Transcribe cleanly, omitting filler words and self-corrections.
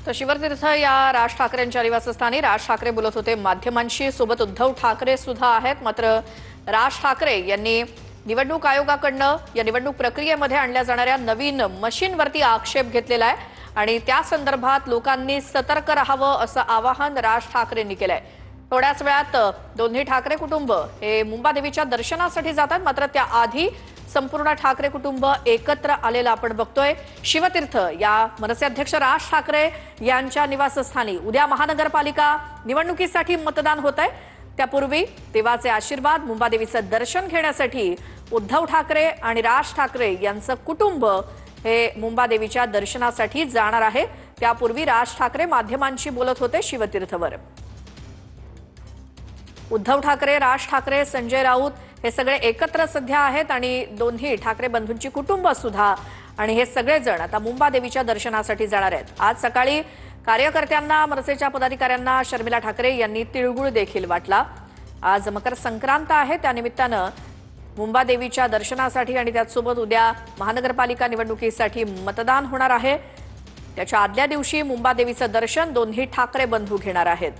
तर शिवतीर्थ या राज ठाकरेंच्या निवासस्थानी राज ठाकरे बोलत होते। माध्यमांशी सोबत उद्धव ठाकरे सुद्धा आहेत। मात्र राज ठाकरे यांनी निवडणूक आयोगाकडनं या निवडणूक प्रक्रियेमध्ये आणल्या जाणाऱ्या नवीन मशीनवरती आक्षेप घेतलेला आहे आणि त्या संदर्भात लोकांनी सतर्क राहावं असं आवाहन राज ठाकरेंनी केलंय। थोड्याच वेळात दोन्ही ठाकरे कुटुंब हे मुंबादेवीच्या दर्शनासाठी जातात। मात्र त्याआधी संपूर्ण ठाकरे कुटुंब एकत्र आलेलं आपण बघतोय। शिवतीर्थ या मनसे अध्यक्ष राज ठाकरे यांच्या निवासस्थानी उद्या महानगरपालिका निवडणुकीसाठी मतदान होतंय। त्यापूर्वी देवाचे आशीर्वाद मुंबादेवीचं दर्शन घेण्यासाठी उद्धव ठाकरे आणि राज ठाकरे यांचं कुटुंब हे मुंबादेवीच्या दर्शनासाठी जाणार आहे। त्यापूर्वी राज ठाकरे माध्यमांशी बोलत होते शिवतीर्थवर। उद्धव ठाकरे, राज ठाकरे, संजय राऊत हे सगळे एकत्र सध्या आहेत आणि दोन्ही ठाकरे बंधूंची कुटुंब सुद्धा आणि हे सगळे जण आता मुंबादेवीच्या दर्शनासाठी जाणार आहेत। आज सकाळी कार्यकर्त्यांना, मनसेच्या पदाधिकाऱ्यांना शर्मिला ठाकरे यांनी तिळगुळ देखील वाटला। आज मकर संक्रांत आहे, त्यानिमित्तानं मुंबादेवीच्या दर्शनासाठी आणि त्याचसोबत उद्या महानगरपालिका निवडणुकीसाठी मतदान होणार आहे। त्याच्या आदल्या दिवशी मुंबादेवीचं दर्शन दोन्ही ठाकरे बंधू घेणार आहेत।